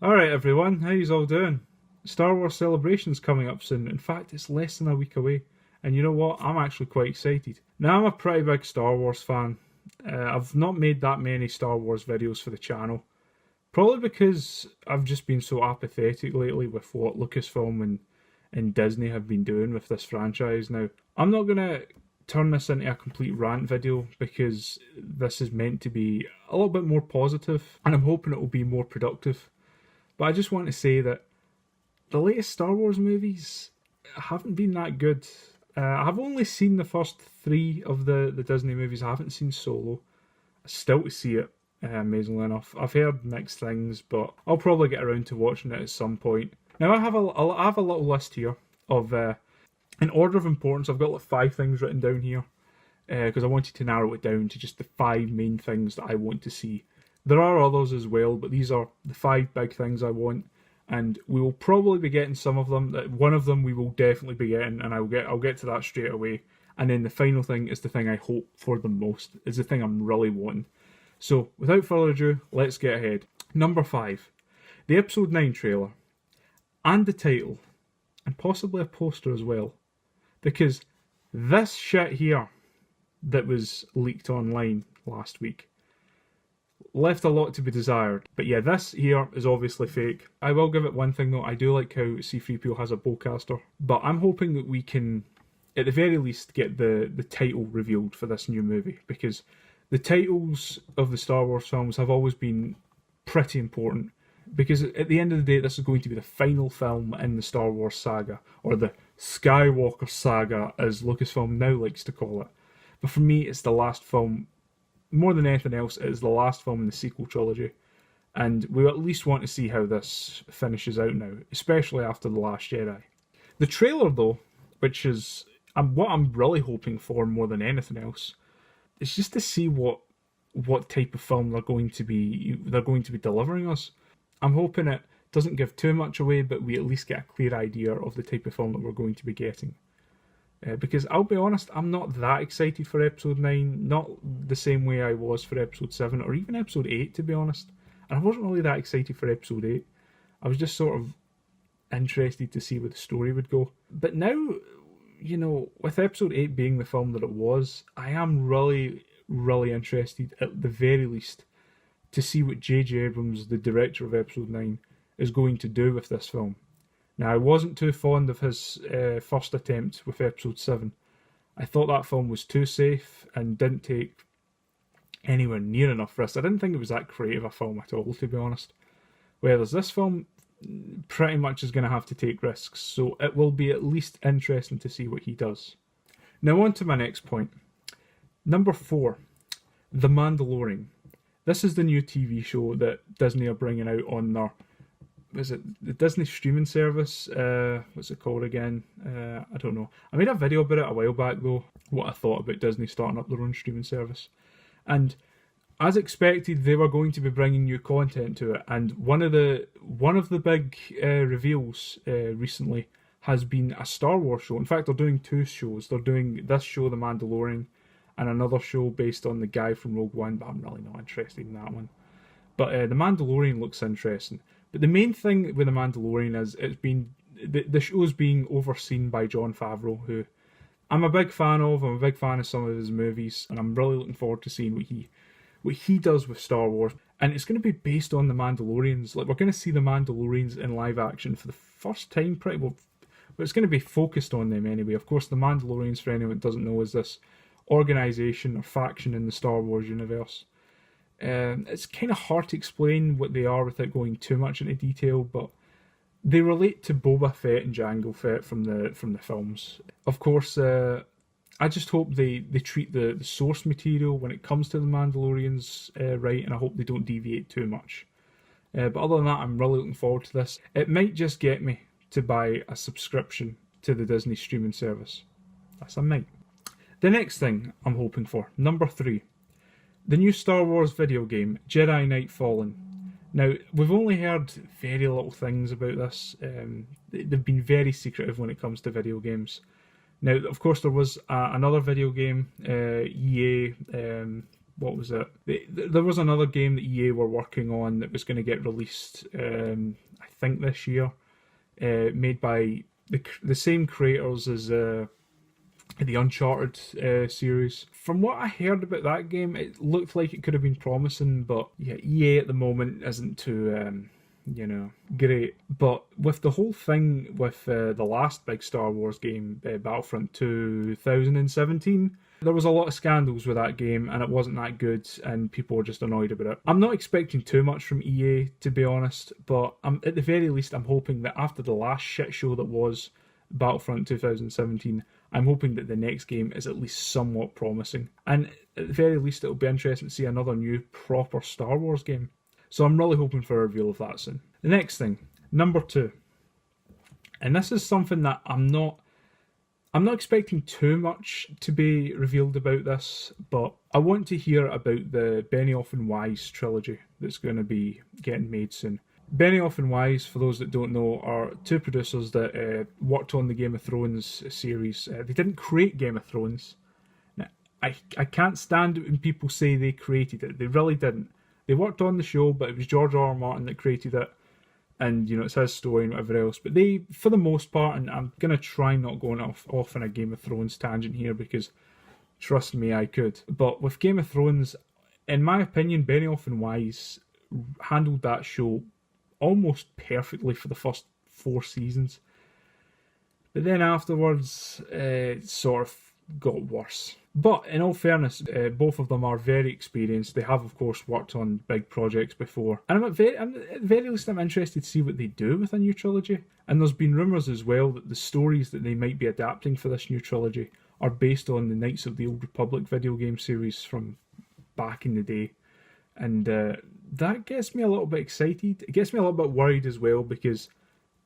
Alright everyone, how yous all doing? Star Wars Celebration's coming up soon. In fact, it's less than a week away. And you know what? I'm actually quite excited. Now, I'm a pretty big Star Wars fan. I've not made that many Star Wars videos for the channel. Probably because I've just been so apathetic lately with what Lucasfilm and Disney have been doing with this franchise. Now, I'm not going to turn this into a complete rant video because this is meant to be a little bit more positive and I'm hoping it will be more productive. But I just want to say that the latest Star Wars movies haven't been that good. I've only seen the first three of the Disney movies. I haven't seen Solo. Still to see it, amazingly enough. I've heard mixed things, but I'll probably get around to watching it at some point. Now, I have a little list here of, in order of importance, I've got like 5 things written down here because I wanted to narrow it down to just the 5 main things that I want to see. There are others as well, but these are the 5 big things I want, and we will probably be getting some of them. One of them we will definitely be getting, and I'll get to that straight away. And then the final thing is the thing I hope for the most, is the thing I'm really wanting. So, without further ado, let's get ahead. Number 5. The Episode 9 trailer. And the title. And possibly a poster as well. Because this shit here that was leaked online last week left a lot to be desired. But yeah, this here is obviously fake. I will give it one thing though, I do like how C-3PO has a bowcaster. But I'm hoping that we can, at the very least, get the title revealed for this new movie. Because the titles of the Star Wars films have always been pretty important. Because at the end of the day, this is going to be the final film in the Star Wars saga. Or the Skywalker saga, as Lucasfilm now likes to call it. But for me, it's the last film. More than anything else, it is the last film in the sequel trilogy. And we at least want to see how this finishes out now, especially after The Last Jedi. The trailer, though, which is what I'm really hoping for more than anything else, is just to see what type of film they're going to be delivering us. I'm hoping it doesn't give too much away, but we at least get a clear idea of the type of film that we're going to be getting. Because I'll be honest, I'm not that excited for Episode 9, not the same way I was for Episode 7, or even Episode 8, to be honest. And I wasn't really that excited for Episode 8. I was just sort of interested to see where the story would go. But now, you know, with Episode 8 being the film that it was, I am really, really interested, at the very least, to see what J.J. Abrams, the director of Episode 9, is going to do with this film. Now, I wasn't too fond of his first attempt with Episode 7. I thought that film was too safe and didn't take anywhere near enough risks. I didn't think it was that creative a film at all, to be honest. Whereas this film pretty much is going to have to take risks, so it will be at least interesting to see what he does. Now on to my next point. Number 4. The Mandalorian. This is the new TV show that Disney are bringing out on their... Is it the Disney streaming service? What's it called again? I don't know. I made a video about it a while back though, what I thought about Disney starting up their own streaming service. And as expected, they were going to be bringing new content to it. And one of the big reveals recently has been a Star Wars show. In fact, they're doing 2 shows. They're doing this show, The Mandalorian, and another show based on the guy from Rogue One, but I'm really not interested in that one. But The Mandalorian looks interesting. But the main thing with The Mandalorian is the show's being overseen by Jon Favreau, who I'm a big fan of. I'm a big fan of some of his movies, and I'm really looking forward to seeing what he does with Star Wars. And it's going to be based on the Mandalorians. Like, we're going to see the Mandalorians in live action for the first time, pretty well. But it's going to be focused on them anyway. Of course, the Mandalorians, for anyone that doesn't know, is this organisation or faction in the Star Wars universe. It's kind of hard to explain what they are without going too much into detail, but they relate to Boba Fett and Jango Fett from the films. Of course, I just hope they treat the source material when it comes to the Mandalorians right, and I hope they don't deviate too much. But other than that, I'm really looking forward to this. It might just get me to buy a subscription to the Disney streaming service. That's a might. The next thing I'm hoping for, number 3. The new Star Wars video game, Jedi Knight Fallen. Now, we've only heard very little things about this. They've been very secretive when it comes to video games. Now, of course, there was another video game, EA what was it? There was another game that EA were working on that was going to get released, I think this year, made by the same creators as the Uncharted series. From what I heard about that game, it looked like it could have been promising, but yeah, EA at the moment isn't too, great. But with the whole thing with the last big Star Wars game, Battlefront 2017, there was a lot of scandals with that game, and it wasn't that good, and people were just annoyed about it. I'm not expecting too much from EA, to be honest, but at the very least, I'm hoping that after the last shit show that was Battlefront 2017, I'm hoping that the next game is at least somewhat promising. And at the very least, it'll be interesting to see another new proper Star Wars game. So I'm really hoping for a reveal of that soon. The next thing, number 2. And this is something that I'm not expecting too much to be revealed about this, but I want to hear about the Benioff and Weiss trilogy that's going to be getting made soon. Benioff and Weiss, for those that don't know, are two producers that worked on the Game of Thrones series. They didn't create Game of Thrones. Now, I can't stand it when people say they created it. They really didn't. They worked on the show, but it was George R. R. Martin that created it. And, it's his story and whatever else. But they, for the most part, and I'm going to try not going off on a Game of Thrones tangent here because, trust me, I could. But with Game of Thrones, in my opinion, Benioff and Weiss handled that show almost perfectly for the first 4 seasons. But then afterwards, it sort of got worse. But in all fairness, both of them are very experienced. They have, of course, worked on big projects before. And at the very least, I'm interested to see what they do with a new trilogy. And there's been rumours as well that the stories that they might be adapting for this new trilogy are based on the Knights of the Old Republic video game series from back in the day. And that gets me a little bit excited. It gets me a little bit worried as well because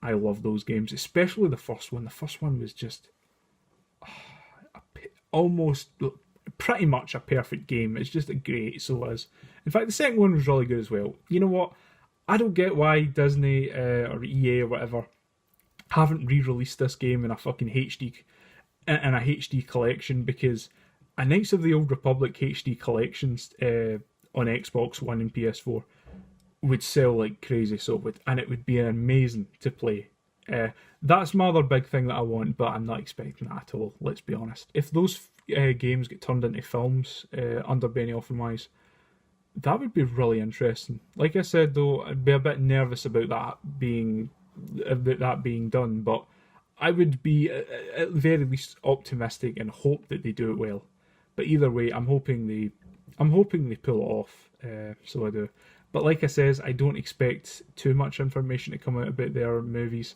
I love those games, especially the first one. The first one was just almost pretty much a perfect game. It's just a great, so it is. In fact, the second one was really good as well. You know what? I don't get why Disney or EA or whatever haven't re-released this game in a fucking HD collection, because a Knights of the Old Republic HD collections on Xbox One and PS4 would sell like crazy, so it would, and it would be amazing to play. That's my other big thing that I want, but I'm not expecting that at all, let's be honest. If those games get turned into films under Benioff and Weiss, that would be really interesting. Like I said though, I'd be a bit nervous about that being done, but I would be at the very least optimistic and hope that they do it well. But either way, I'm hoping they pull it off, so I do. But like I says, I don't expect too much information to come out about their movies.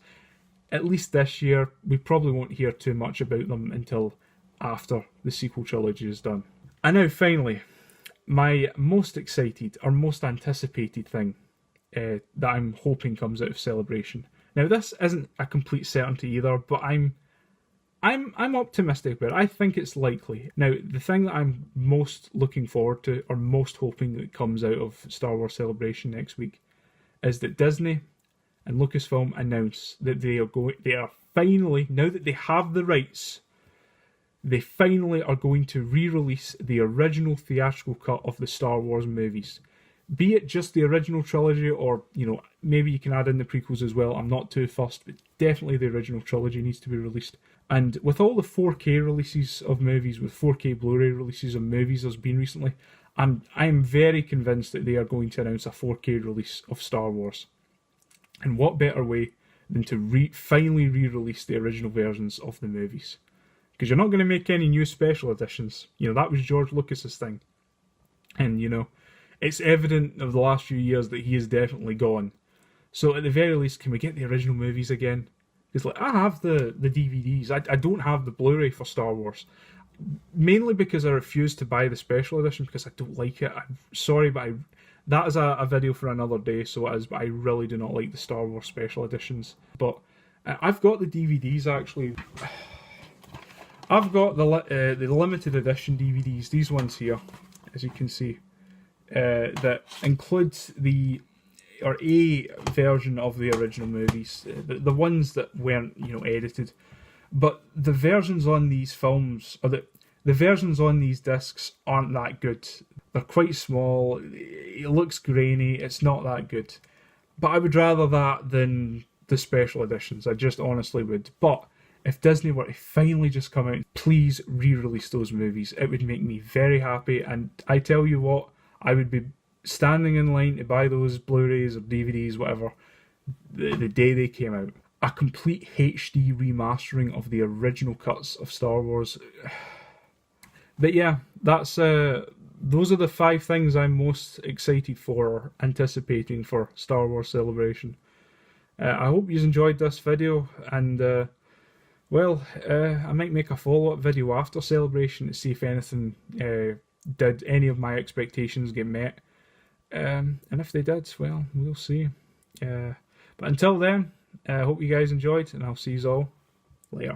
At least this year, we probably won't hear too much about them until after the sequel trilogy is done. And now finally, my most excited or most anticipated thing that I'm hoping comes out of Celebration. Now this isn't a complete certainty either, but I'm optimistic about it. I think it's likely. Now, the thing that I'm most looking forward to, or most hoping that comes out of Star Wars Celebration next week, is that Disney and Lucasfilm announce that they are finally, now that they have the rights, they finally are going to re-release the original theatrical cut of the Star Wars movies. Be it just the original trilogy, or, maybe you can add in the prequels as well. I'm not too fussed, but definitely the original trilogy needs to be released. And with all the 4K releases of movies, with 4K Blu-ray releases of movies there's been recently, I'm very convinced that they are going to announce a 4K release of Star Wars. And what better way than to finally re-release the original versions of the movies? Because you're not going to make any new special editions. That was George Lucas's thing. And, it's evident of the last few years that he is definitely gone. So at the very least, can we get the original movies again? Because I have the DVDs. I don't have the Blu-ray for Star Wars. Mainly because I refuse to buy the special edition because I don't like it. I'm sorry, but that is a video for another day, so it is, but I really do not like the Star Wars special editions. But I've got the DVDs actually. I've got the limited edition DVDs, these ones here, as you can see, that includes a version of the original movies, the ones that weren't, edited. But the versions on these films, or the versions on these discs aren't that good. They're quite small. It looks grainy. It's not that good. But I would rather that than the special editions. I just honestly would. But if Disney were to finally just come out, please re-release those movies. It would make me very happy. And I tell you what, I would be standing in line to buy those Blu-rays or DVDs, whatever, the day they came out. A complete HD remastering of the original cuts of Star Wars. But yeah, that's those are the 5 things I'm most excited for, anticipating for Star Wars Celebration. I hope you enjoyed this video, and I might make a follow-up video after Celebration to see if anything did any of my expectations get met. And if they did, well, we'll see. But until then, I hope you guys enjoyed, and I'll see you all later.